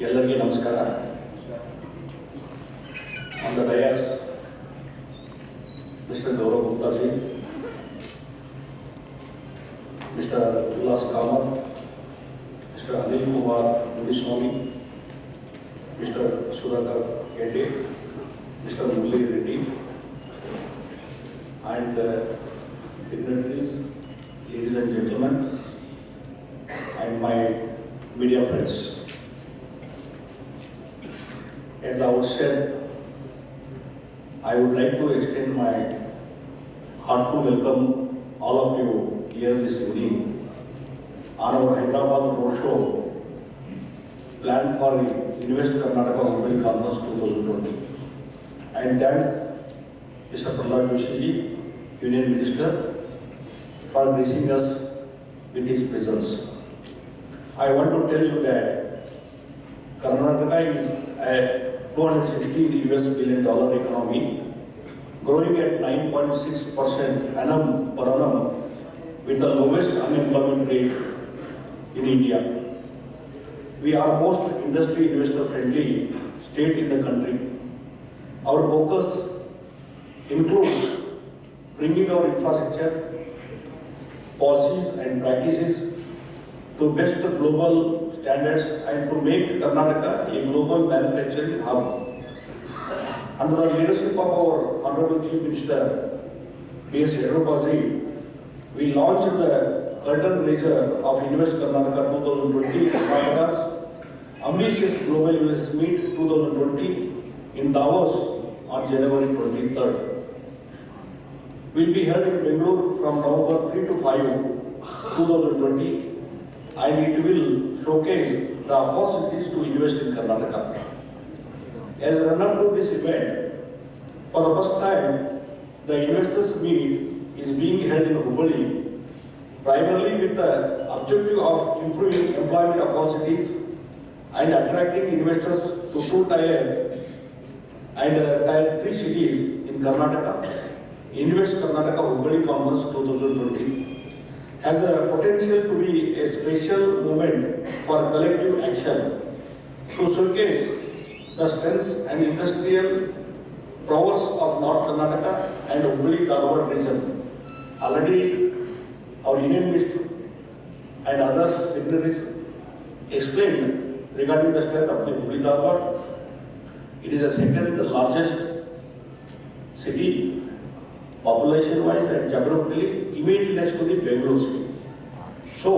ಎಲ್ಲರಿಗೆ ನಮಸ್ಕಾರ. On the dais, Mr. Gaurav Gupta ji, Mr. Ullas Kamath, Mr. Anil Kumar Muniswamy, Mr. Sudhakar Gande, Mr. Murali Reddy, and dignitaries, ladies and gentlemen, and my media friends. At the outset, I would like to extend my heartfelt welcome all of you here this evening on our Hyderabad roadshow planned for the Invest Karnataka Road Conference 2020. And thank Mr. Pralhad Joshi, Union Minister, for gracing us with his presence. I want to tell you that Karnataka is a $216 billion economy, growing at 9.6% per annum, with the lowest unemployment rate in India. We are most industry investor friendly state in the country. Our focus includes bringing our infrastructure, policies and practices to best global standards and to make Karnataka a global manufacturing hub. Under the leadership of our Honorable Chief Minister, B.S. Reddy, we launched the curtain raiser of Invest Karnataka 2020, Karnataka's ambitious Global Invest Meet 2020 in Davos on January 23rd. Will be held in Bangalore from November 3 to 5, 2020, and it will showcase the opportunities to invest in Karnataka. As a run-up to this event, for the first time, the investors meet is being held in Hubballi, primarily with the objective of improving employment opportunities and attracting investors to two tier and tier 3 cities in Karnataka. Invest Karnataka Hubballi Conference 2020 has a potential to be a special moment for collective action to showcase the strengths and industrial prowess of North Karnataka and Hubballi-Dharwad region. Already our Union Minister and others dignitaries explained regarding the strength of the Hubballi-Dharwad. It is the second largest city population-wise and geographically immediately next to the Bangalore city. So,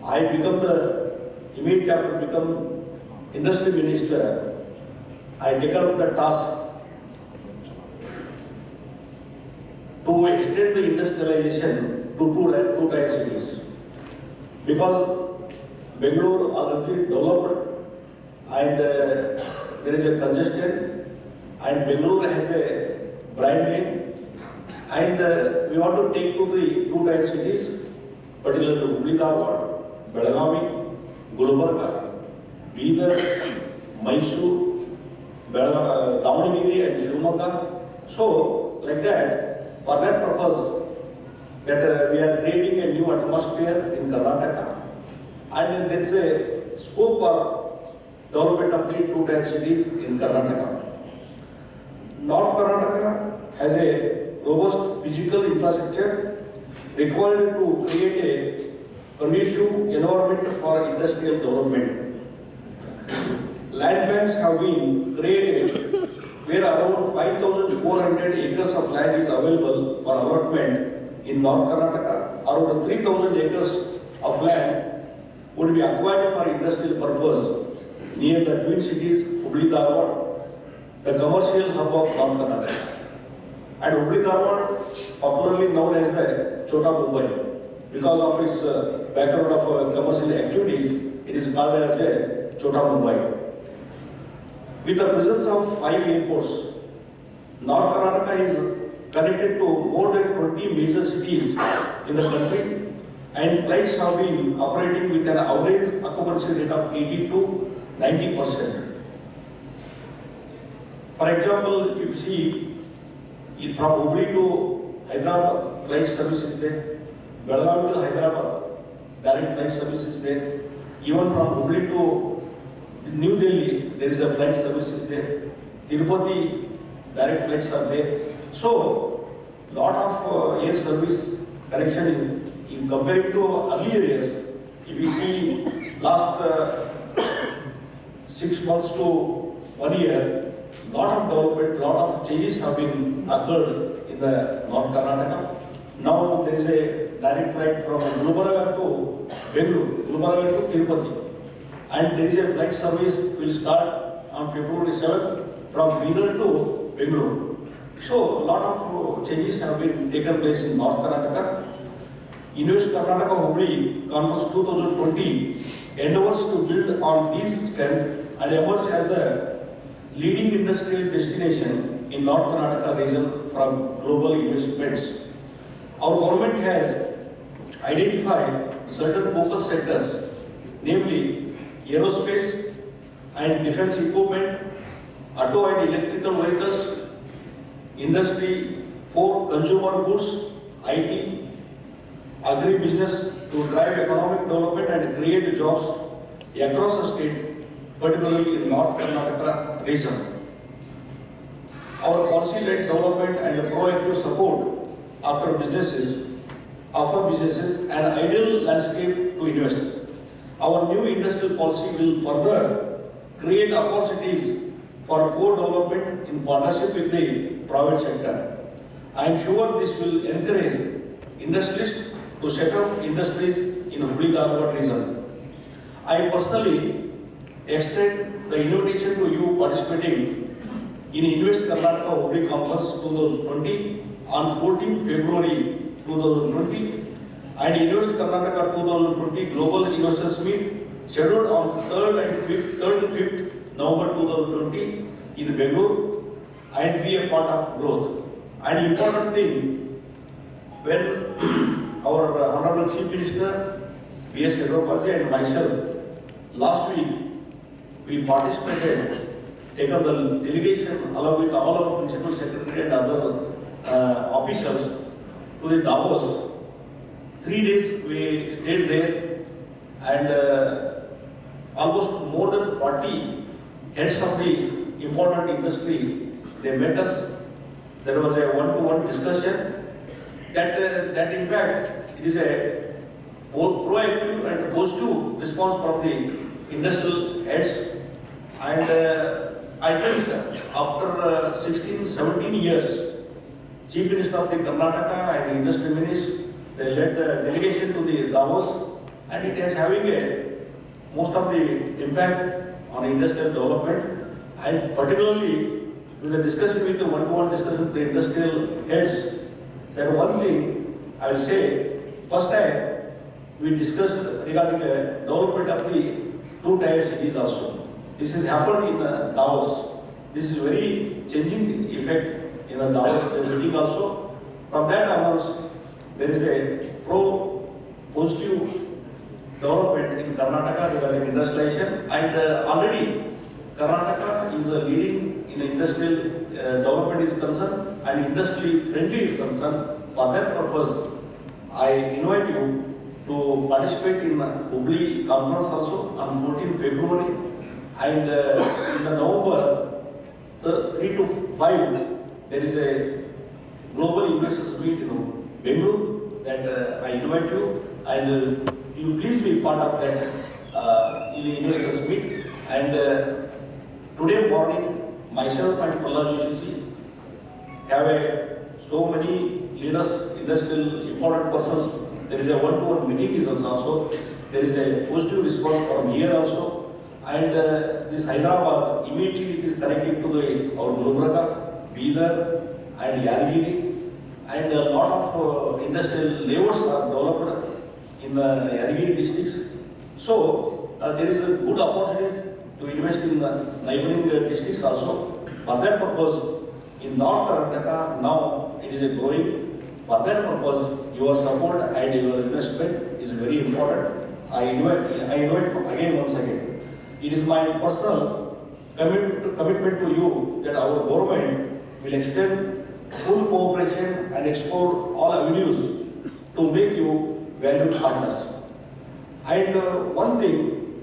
I immediately after become industry minister, I take up the task to extend the industrialization to two tier cities. Because Bangalore already developed and there is a congestion, and Bangalore has a brand name, and we want to take to the two tier cities, particularly Hubballi-Dharwad, Belagavi, Gulbarga, Bidar, Mysore, Davanagere and Shivamogga. So, like that, for that purpose, that we are creating a new atmosphere in Karnataka, and there is a scope for development of the two tier cities in Karnataka. North Karnataka has a robust physical infrastructure required to create a conducive environment for industrial development. Land banks have been created where around 5,400 acres of land is available for allotment in North Karnataka. Around 3,000 acres of land would be acquired for industrial purpose near the twin cities Hubballi-Dharwad, the commercial hub of North Karnataka. And Hubballi-Dharwad, popularly known as the Chota Mumbai, because of its background of commercial activities, it is called as the Chota Mumbai. With the presence of 5 airports, North Karnataka is connected to more than 20 major cities in the country, and flights have been operating with an average occupancy rate of 80 to 90%. For example, if you see from Hubballi to Hyderabad, flight service is there. Belagavi to Hyderabad, direct flight service is there. Even from Hubli to New Delhi, there is a flight services there. Tirupati, direct flights are there. So, lot of air service connection is, in comparing to earlier years. If we see last 6 months to 1 year, lot of development, lot of changes have been occurred in the North Karnataka. Now there is a direct flight from Gulbarga to Bengaluru, Gulbarga to Tirupati, and there is a flight service will start on February 7th from Bidar to Bengaluru. So lot of changes have been taken place in North Karnataka. Invest Karnataka Hubli Conference 2020 endeavors to build on these strengths and emerge as the leading industrial destination in North Karnataka region for global investments. Our government has identified certain focus sectors, namely aerospace and defense equipment, auto and electrical vehicles, industry for consumer goods, IT, agri-business to drive economic development and create jobs across the state, particularly in North Karnataka region. Our policy-led development and proactive support offer businesses an ideal landscape to invest. Our new industrial policy will further create opportunities for co-development in partnership with the private sector. I am sure this will encourage industrialists to set up industries in Hubli-Dharwad region. I personally extend the invitation to you participating in Invest Karnataka Hubli Conference 2020 on 14th February 2020 and Invest Karnataka 2020 Global Investors Meet scheduled on 3rd and 5th November 2020 in Bengaluru and be a part of growth. And important thing, when our Honorable Chief Minister B.S. Yediyurappa and myself last week we participated, taken the delegation along with all our principal secretary and other officials to the Davos. 3 days we stayed there and almost more than 40 heads of the important industry, they met us. There was a one-to-one discussion that in fact it is a proactive and positive response from the industrial heads. And I think after 16, 17 years, Chief Minister of the Karnataka and Industry Minister, they led the delegation to the Davos, and it is having most of the impact on industrial development, and particularly with the discussion with the one-to-one discussion with the industrial heads. That one thing I will say, first time we discussed regarding the development of the two-tier cities also. This has happened in Davos. This is very changing effect in the Davos meeting also. From that onwards, there is a positive development in Karnataka regarding industrialization, and already Karnataka is leading in industrial development is concerned and industry friendly is concerned. For that purpose, I invite you to participate in Hubli conference also on 14th February, and in the November 3 to 5 there is a global investors meet in Bengaluru that I invite you, and you please be part of that in the investors meet. And today morning, myself and Pralhad Joshi have so many leaders, industrial important persons. There is a one-to-one meeting is also. There is a positive response from here also. And this Hyderabad, immediately it is connecting to our Gulbarga, Bidar and Yadgiri. And a lot of industrial labors are developed in Yadgiri districts. So there is a good opportunities to invest in the neighboring districts also. For that purpose, in North Karnataka now it is a growing. For that purpose, your support and your investment is very important. I invite again once again. It is my personal commitment to you that our government will extend full cooperation and explore all avenues to make you valued partners. And one thing,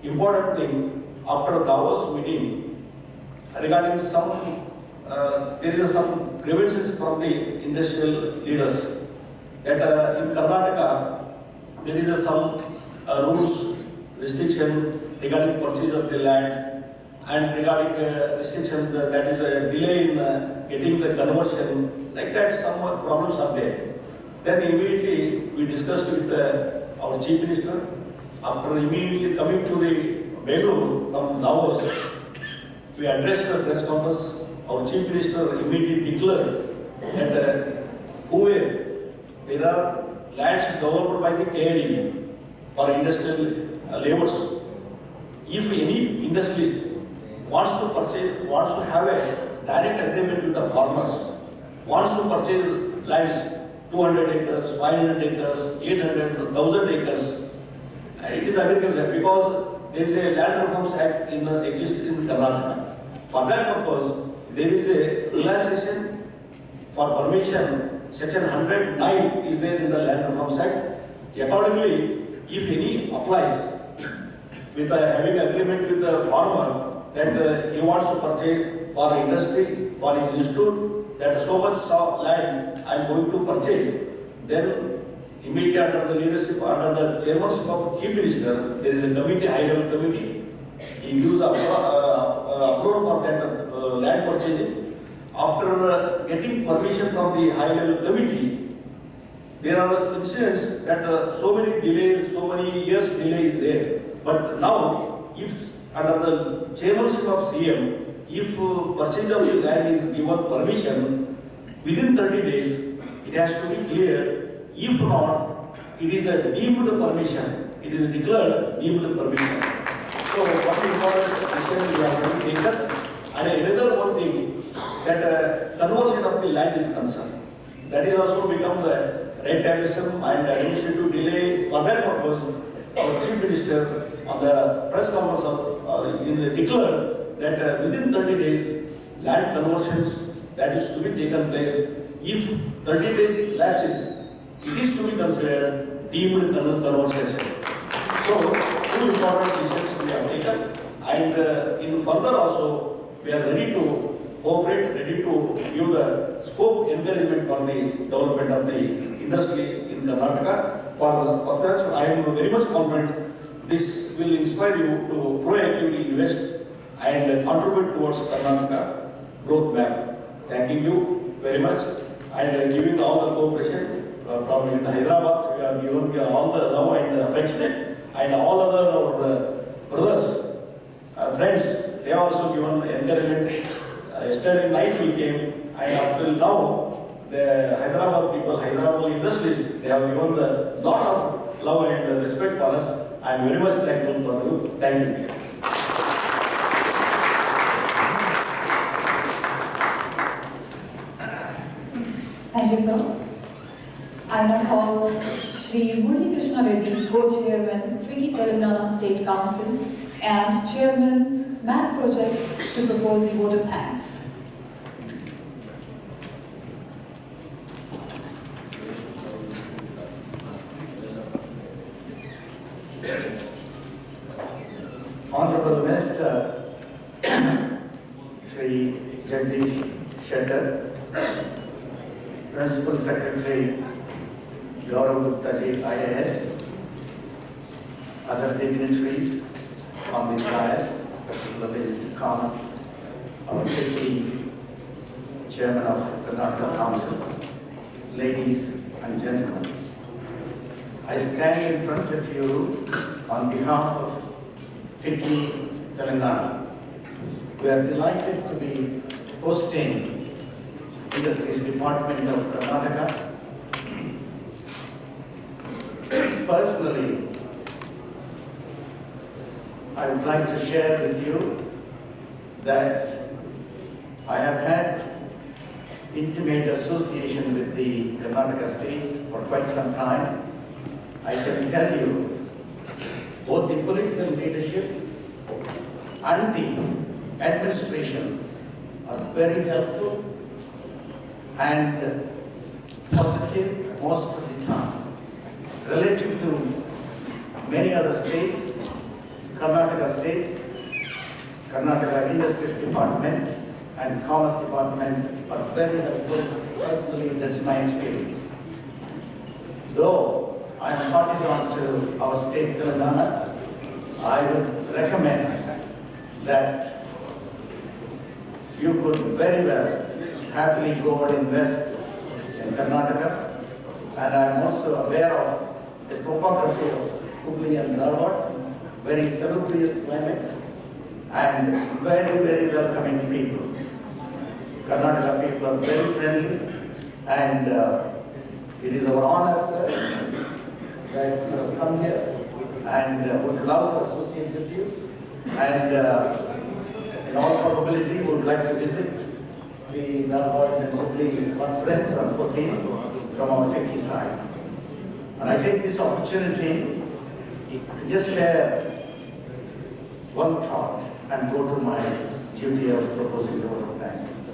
important thing after Davos meeting regarding some, there is some grievances from the industrial leaders that in Karnataka there is some rules, restriction regarding purchase of the land and regarding restriction that is a delay in getting the conversion, like that some problems are there. Then immediately we discussed with our Chief Minister. After immediately coming to the Bangalore from Davos, we addressed the press conference. Our Chief Minister immediately declared that whoever there are lands developed by the KIDB for industrial laborers, if any industrialist wants to purchase, wants to have a direct agreement with the farmers, wants to purchase lands 200 acres, 500 acres, 800, 1000 acres, it is agriculture because there is a Land Reforms Act exists in Karnataka. For that purpose, there is a relaxation for permission. Section 109 is there in the Land Reforms Act. Accordingly, if any applies with having agreement with the farmer that he wants to purchase for industry, for his institute, that so much land I am going to purchase, then immediately under the leadership, under the chairmanship of Chief Minister, there is a committee, high-level committee. He gives approval for that land purchasing. After getting permission from the high-level committee, there are incidents that so many delays, so many years delay is there. But now, if under the chairmanship of CM, if purchase of the land is given permission, within 30 days, it has to be clear. If not, it is a deemed permission. It is declared deemed permission. So, what important decision we have taken. And another one thing, that conversion of the land is concerned. That is also become the red tapeism and administrative delay. For that purpose, our Chief Minister on the press conference declared that within 30 days, land conversions that is to be taken place. If 30 days lapses, it is to be considered deemed conversation. So, two important decisions we have taken, and in further also, we are ready to cooperate, ready to give the scope encouragement for the development of the industry in Karnataka. For that, I am very much confident this will inspire you to proactively invest and contribute towards Karnataka growth map. Thanking you very much, and giving all the cooperation. From in Hyderabad, we are given all the love and affection, and all other our brothers, friends, they are also given encouragement. Yesterday night we came, and up till now, the Hyderabad people, Hyderabad industrialists, they have given the lot of love and respect for us. I am very much thankful for you. Thank you. Thank you, sir. I now call Shri Reddy, Co-Chairman, FICCI Telangana State Council and Chairman, MAN Projects, to propose the vote of thanks. Honorable Minister, Shri Jagadish, Shettar, Principal Secretary, Gaurav Gupta ji, IAS, other dignitaries on the dais, particularly Mr. Kamath, our FICCI Chairman of Karnataka Council, ladies and gentlemen. I stand in front of you on behalf of FICCI Telangana. We are delighted to be hosting Industries Department of Karnataka. Personally, I would like to share with you that I have had intimate association with the Karnataka state for quite some time. I can tell you, both the political leadership and the administration are very helpful and positive most of the time. Relative to many other states, Karnataka State, Karnataka Industries Department and Commerce Department are very helpful. Personally, that's my experience. Though I am partisan to our state Telangana, I would recommend that you could very well happily go and invest in Karnataka. And I am also aware of the topography of Hubli and Pralhad, very salubrious climate and very, very welcoming people. Karnataka people are very friendly, and it is our honor, sir, that you have come here, and would love to associate with you. And in all probability, would like to visit the Pralhad and Hubli conference on 14th from our FICCI side. And I take this opportunity to just share one thought and go to my duty of proposing the vote of thanks.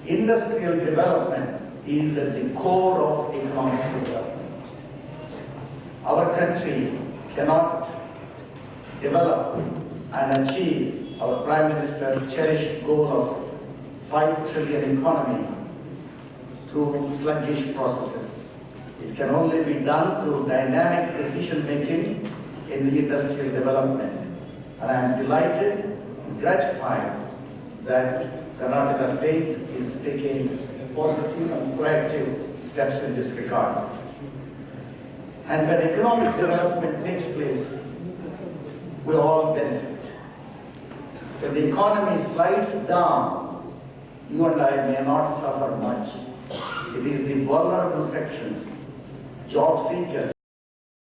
Industrial development is at the core of economic development. Our country cannot develop and achieve our Prime Minister's cherished goal of 5 trillion economy through sluggish processes. It can only be done through dynamic decision making in the industrial development. And I am delighted and gratified that Karnataka State is taking positive and proactive steps in this regard. And when economic development takes place, we all benefit. When the economy slides down, you and I may not suffer much. It is the vulnerable sections, job seekers,